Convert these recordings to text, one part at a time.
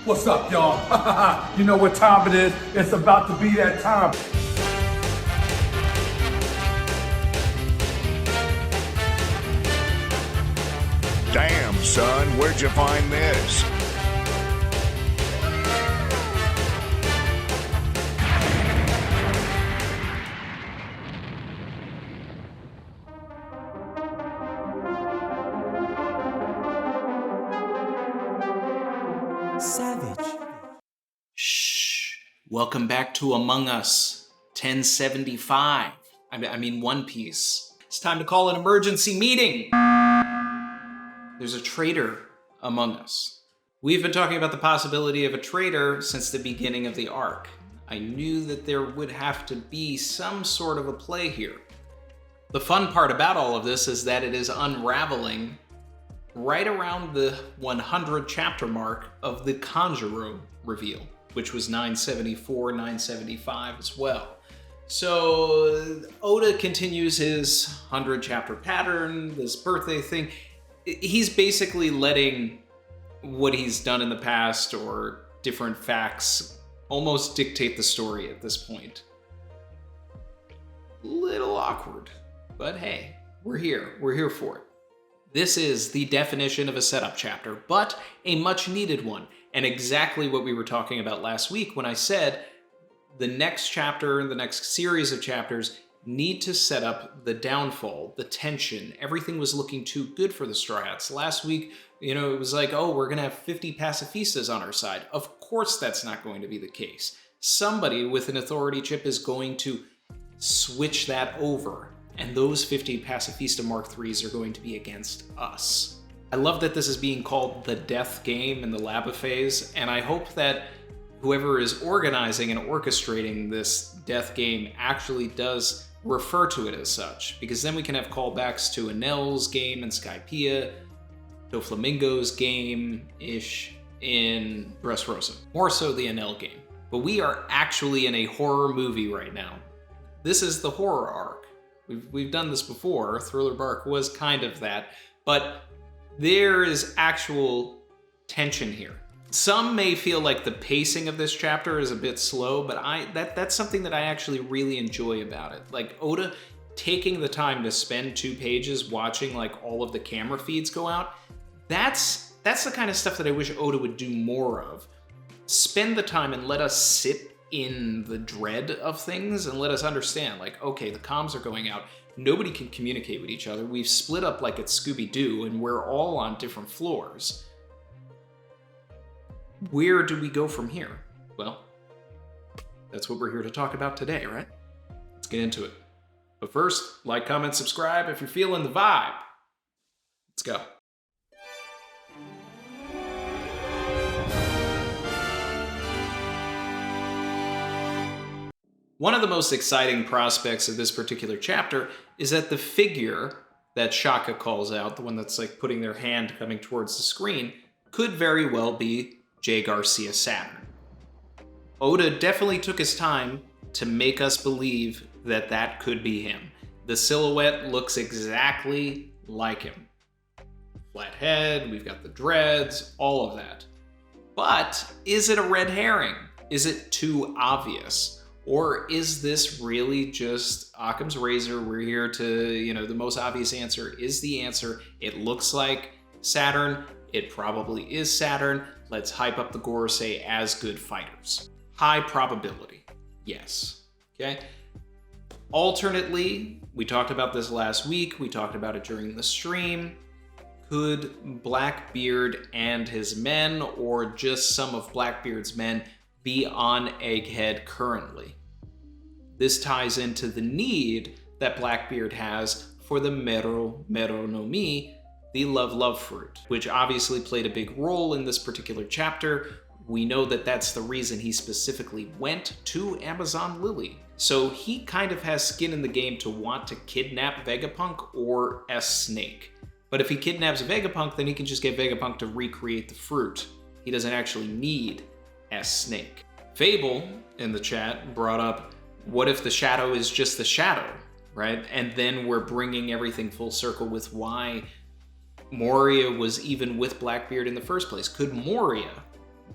What's up, y'all? You know what time it is? It's about to be that time. Damn, son, where'd you find this? Savage. Shh. Welcome back to Among Us 1075. I mean One Piece. It's time to call an emergency meeting. There's a traitor among us. We've been talking about the possibility of a traitor since the beginning of the arc. I knew that there would have to be some sort of a play here. The fun part about all of this is that it is unraveling right around the 100 chapter mark of the Kanjuro reveal, which was 974, 975 as well. So Oda continues his 100 chapter pattern, this birthday thing. He's basically letting what he's done in the past or different facts almost dictate the story at this point. Little awkward, but hey, we're here. We're here for it. This is the definition of a setup chapter, but a much needed one, and exactly what we were talking about last week when I said the next chapter, the next series of chapters need to set up the downfall, the tension. Everything was looking too good for the Straw Hats. Last week, it was like, oh, we're gonna have 50 pacifistas on our side. Of course that's not going to be the case. Somebody with an authority chip is going to switch that over, and those 50 pacifista Mark IIIs are going to be against us. I love that this is being called the death game in the Laba phase, and I hope that whoever is organizing and orchestrating this death game actually does refer to it as such, because then we can have callbacks to Enel's game in Skypiea, Doflamingo's game-ish in Dressrosa. More so the Enel game. But we are actually in a horror movie right now. This is the horror arc. We've done this before. Thriller Bark was kind of that, but there is actual tension here. Some may feel like the pacing of this chapter is a bit slow, but that's something that I actually really enjoy about it. Like Oda taking the time to spend 2 pages watching like all of the camera feeds go out. That's the kind of stuff that I wish Oda would do more of. Spend the time and let us sit in the dread of things and let us understand, like, okay, the comms are going out. Nobody can communicate with each other. We've split up like it's Scooby-Doo and we're all on different floors. Where do we go from here? Well, that's what we're here to talk about today, right? Let's get into it. But first, like, comment, subscribe if you're feeling the vibe. Let's go. One of the most exciting prospects of this particular chapter is that the figure that Shaka calls out, the one that's like putting their hand coming towards the screen, could very well be J. Garcia Saturn. Oda definitely took his time to make us believe that that could be him. The silhouette looks exactly like him. Flat head, we've got the dreads, all of that. But is it a red herring? Is it too obvious? Or is this really just Occam's razor? We're here to, the most obvious answer is the answer. It looks like Saturn. It probably is Saturn. Let's hype up the Gorosei as good fighters. High probability, yes, okay? Alternately, we talked about this last week, we talked about it during the stream. Could Blackbeard and his men, or just some of Blackbeard's men, be on Egghead currently? This ties into the need that Blackbeard has for the Mero no Mi, the love fruit, which obviously played a big role in this particular chapter. We know that that's the reason he specifically went to Amazon Lily. So he kind of has skin in the game to want to kidnap Vegapunk or S-Snake. But if he kidnaps Vegapunk, then he can just get Vegapunk to recreate the fruit. He doesn't actually need S-Snake. Fable in the chat brought up, what if the shadow is just the shadow, right? And then we're bringing everything full circle with why Moria was even with Blackbeard in the first place. Could Moria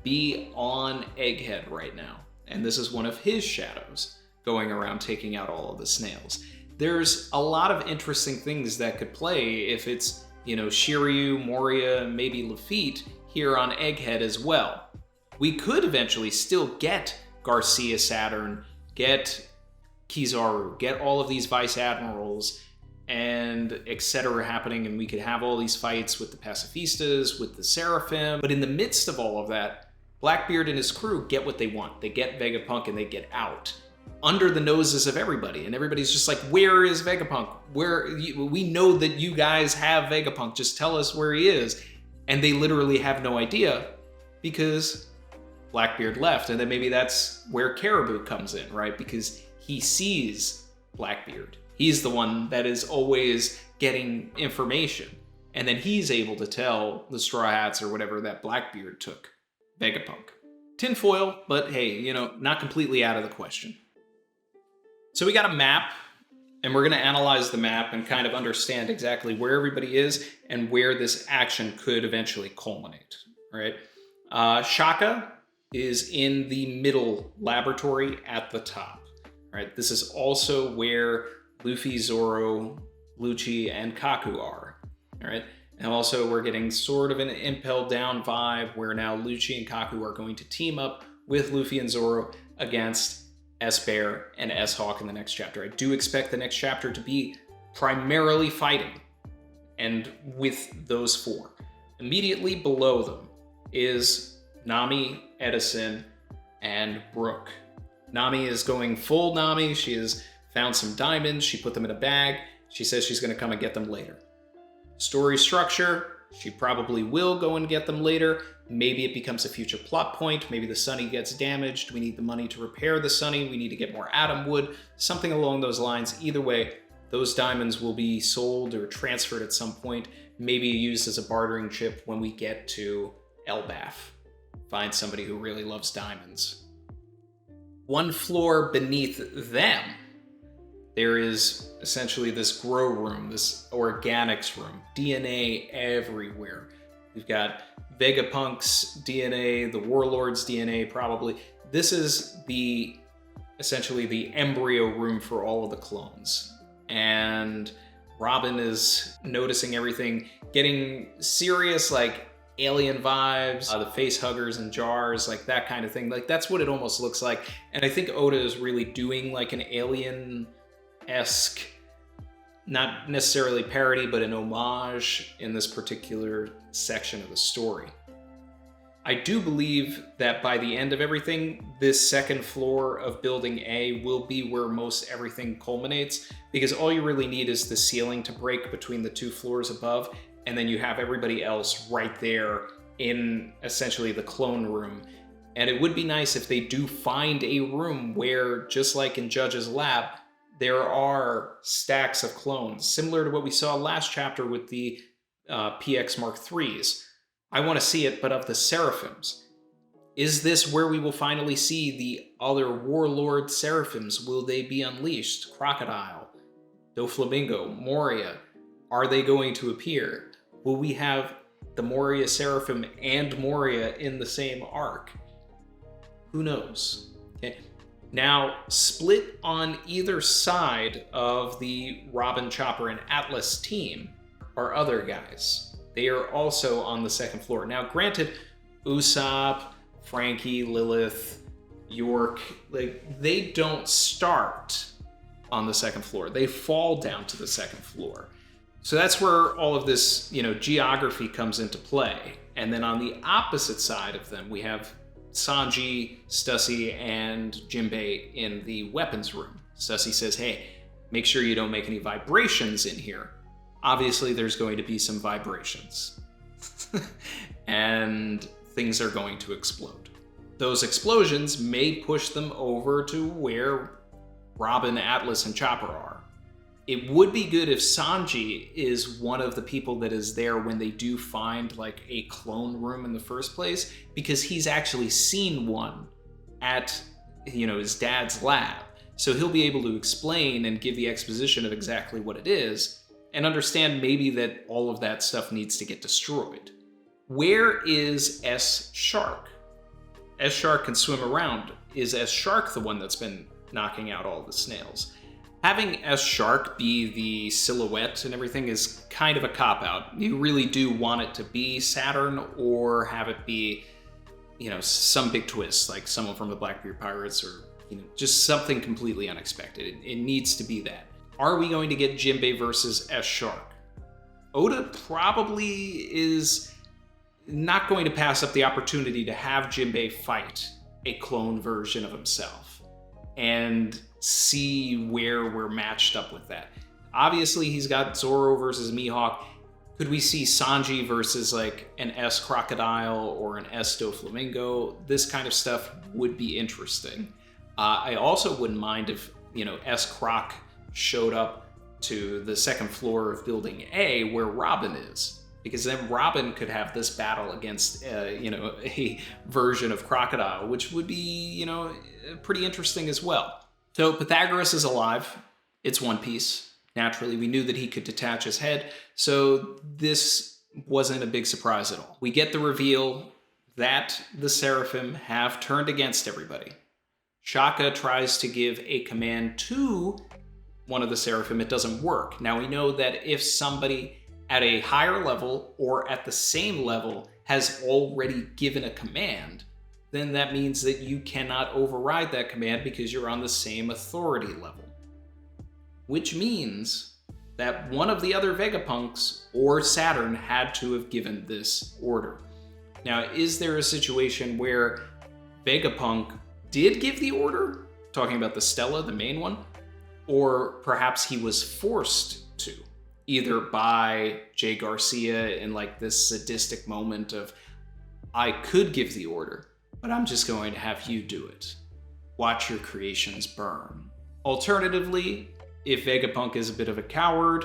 be on Egghead right now. And this is one of his shadows going around taking out all of the snails. There's a lot of interesting things that could play if it's, Shiryu, Moria, maybe Lafitte here on Egghead as well. We could eventually still get Garcia Saturn, get Kizaru, get all of these Vice Admirals, and etc. happening, and we could have all these fights with the Pacifistas, with the Seraphim. But in the midst of all of that, Blackbeard and his crew get what they want. They get Vegapunk and they get out under the noses of everybody, and everybody's just like, where is Vegapunk? We know that you guys have Vegapunk, just tell us where he is. And they literally have no idea because Blackbeard left. And then maybe that's where Caribou comes in, right? Because he sees Blackbeard. He's the one that is always getting information. And then he's able to tell the Straw Hats or whatever that Blackbeard took Vegapunk. Tinfoil, but hey, not completely out of the question. So we got a map, and we're going to analyze the map and kind of understand exactly where everybody is and where this action could eventually culminate, right? Shaka is in the middle laboratory at the top, right? This is also where Luffy, Zoro, Lucci, and Kaku are, all right? And also we're getting sort of an Impel Down vibe where now Lucci and Kaku are going to team up with Luffy and Zoro against S-Bear and S-Hawk in the next chapter. I do expect the next chapter to be primarily fighting, and with those four. Immediately below them is Nami, Edison, and Brooke. Nami is going full Nami. She has found some diamonds. She put them in a bag. She says she's going to come and get them later. Story structure, she probably will go and get them later. Maybe it becomes a future plot point. Maybe the Sunny gets damaged. We need the money to repair the Sunny. We need to get more atom wood. Something along those lines. Either way, those diamonds will be sold or transferred at some point. Maybe used as a bartering chip when we get to Elbaf. Find somebody who really loves diamonds. One floor beneath them, there is essentially this grow room, this organics room, DNA everywhere. We've got Vegapunk's DNA, the Warlord's DNA probably. This is essentially the embryo room for all of the clones. And Robin is noticing everything, getting serious, like alien vibes, the face huggers and jars, like that kind of thing. Like that's what it almost looks like. And I think Oda is really doing like an alien-esque, not necessarily parody, but an homage in this particular section of the story. I do believe that by the end of everything, this second floor of Building A will be where most everything culminates, because all you really need is the ceiling to break between the two floors above, and then you have everybody else right there in essentially the clone room. And it would be nice if they do find a room where, just like in Judge's lab, there are stacks of clones, similar to what we saw last chapter with the PX Mark IIIs. I want to see it, but of the Seraphims. Is this where we will finally see the other Warlord Seraphims? Will they be unleashed? Crocodile, Doflamingo, Moria, are they going to appear? Will we have the Moria Seraphim and Moria in the same arc? Who knows? Okay. Now, split on either side of the Robin, Chopper, and Atlas team are other guys. They are also on the second floor. Now, granted, Usopp, Frankie, Lilith, York, they don't start on the second floor. They fall down to the second floor. So that's where all of this, geography comes into play. And then on the opposite side of them, we have Sanji, Stussy, and Jinbei in the weapons room. Stussy says, hey, make sure you don't make any vibrations in here. Obviously, there's going to be some vibrations. And things are going to explode. Those explosions may push them over to where Robin, Atlas, and Chopper are. It would be good if Sanji is one of the people that is there when they do find like a clone room in the first place, because he's actually seen one at his dad's lab. So he'll be able to explain and give the exposition of exactly what it is, and understand maybe that all of that stuff needs to get destroyed. Where is S. Shark? JLJarx can swim around. Is JLJarx the one that's been knocking out all the snails? Having JLJarx be the silhouette and everything is kind of a cop-out. You really do want it to be Saturn or have it be, some big twist, like someone from the Blackbeard Pirates or, just something completely unexpected. It needs to be that. Are we going to get Jinbei versus JLJarx? Oda probably is not going to pass up the opportunity to have Jinbei fight a clone version of himself and see where we're matched up with that. Obviously, he's got Zoro versus Mihawk. Could we see Sanji versus like an S Crocodile or an S Doflamingo? This kind of stuff would be interesting. I also wouldn't mind if, S Croc showed up to the second floor of Building A where Robin is. Because then Robin could have this battle against, a version of Crocodile, which would be, pretty interesting as well. So Pythagoras is alive. It's One Piece. Naturally, we knew that he could detach his head, so this wasn't a big surprise at all. We get the reveal that the Seraphim have turned against everybody. Shaka tries to give a command to one of the Seraphim. It doesn't work. Now we know that if somebody at a higher level or at the same level has already given a command, then that means that you cannot override that command because you're on the same authority level. Which means that one of the other Vegapunks or Saturn had to have given this order. Now, is there a situation where Vegapunk did give the order? Talking about the Stella, the main one? Or perhaps he was forced to, either by Jay Garcia in like this sadistic moment of, I could give the order, but I'm just going to have you do it. Watch your creations burn. Alternatively, if Vegapunk is a bit of a coward,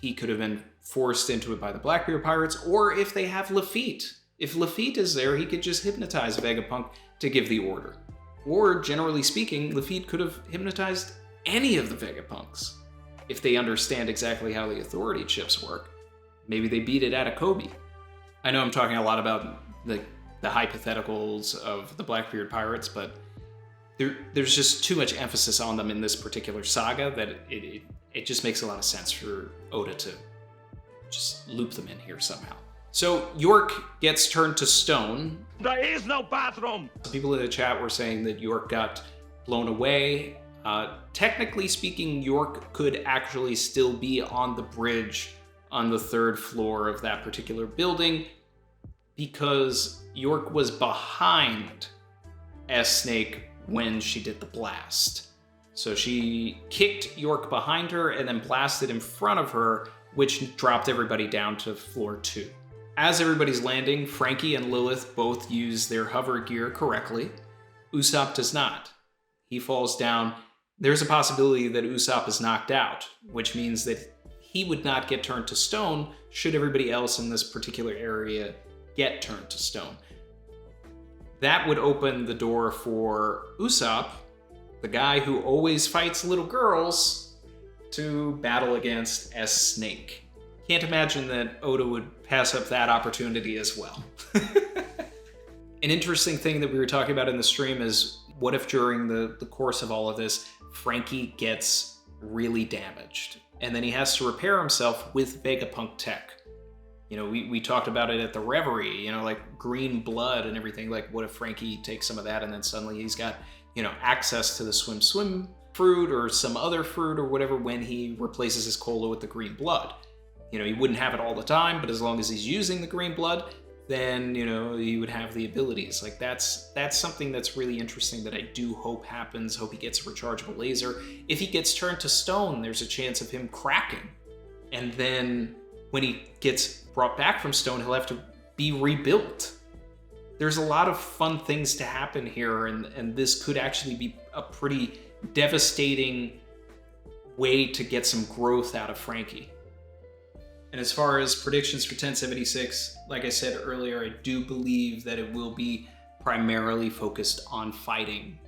he could have been forced into it by the Blackbeard Pirates, or if they have Lafitte. If Lafitte is there, he could just hypnotize Vegapunk to give the order. Or, generally speaking, Lafitte could have hypnotized any of the Vegapunks. If they understand exactly how the authority chips work, maybe they beat it out of Kobe. I know I'm talking a lot about the hypotheticals of the Blackbeard Pirates, but there's just too much emphasis on them in this particular saga that it just makes a lot of sense for Oda to just loop them in here somehow. So York gets turned to stone. There is no bathroom! People in the chat were saying that York got blown away. Technically speaking, York could actually still be on the bridge on the third floor of that particular building because York was behind S-Snake when she did the blast. So she kicked York behind her and then blasted in front of her, which dropped everybody down to floor 2. As everybody's landing, Frankie and Lilith both use their hover gear correctly. Usopp does not. He falls down. There's a possibility that Usopp is knocked out, which means that he would not get turned to stone should everybody else in this particular area get turned to stone. That would open the door for Usopp, the guy who always fights little girls, to battle against S-Snake. Can't imagine that Oda would pass up that opportunity as well. An interesting thing that we were talking about in the stream is, what if during the course of all of this, Frankie gets really damaged, and then he has to repair himself with Vegapunk tech? We talked about it at the Reverie, like green blood and everything. Like, what if Frankie takes some of that and then suddenly he's got, access to the swim fruit or some other fruit or whatever when he replaces his cola with the green blood? He wouldn't have it all the time, but as long as he's using the green blood, then, he would have the abilities. Like, that's something that's really interesting that I do hope happens. Hope he gets a rechargeable laser. If he gets turned to stone, there's a chance of him cracking. And then when he gets brought back from stone, he'll have to be rebuilt. There's a lot of fun things to happen here, and this could actually be a pretty devastating way to get some growth out of Frankie. And as far as predictions for 1076, like I said earlier, I do believe that it will be primarily focused on fighting.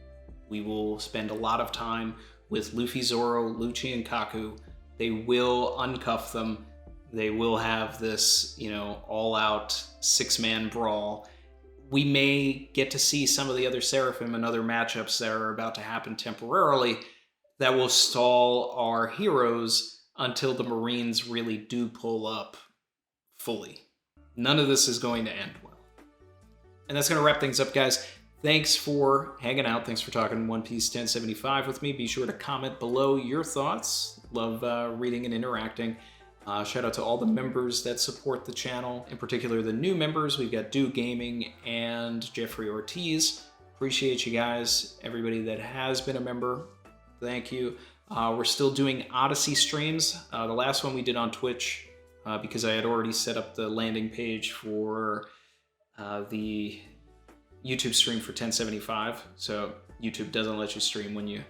We will spend a lot of time with Luffy, Zoro, Lucci, and Kaku. They will uncuff them. They will have this, all-out six-man brawl. we may get to see some of the other Seraphim and other matchups that are about to happen temporarily that will stall our heroes until the Marines really do pull up fully. None of this is going to end well. And that's going to wrap things up, guys. Thanks for hanging out. Thanks for talking One Piece 1075 with me. Be sure to comment below your thoughts. Love reading and interacting. Shout out to all the members that support the channel, in particular the new members. We've got Do Gaming and Jeffrey Ortiz. Appreciate you guys. Everybody that has been a member, thank you. We're still doing Odyssey streams. The last one we did on Twitch, because I had already set up the landing page for the YouTube stream for 1075. So YouTube doesn't let you stream when you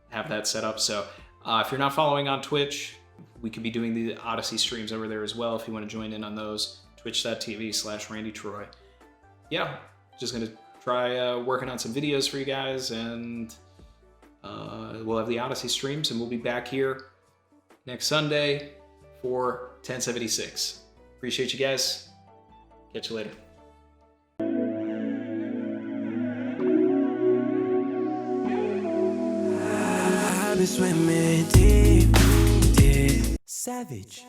have that set up. So if you're not following on Twitch, we could be doing the Odyssey streams over there as well if you want to join in on those. Twitch.tv/RandyTroy. Yeah, just going to try working on some videos for you guys, and we'll have the Odyssey streams, and we'll be back here next Sunday for 1076. Appreciate you guys. Catch you later. I've been swimming deep, deep. Savage.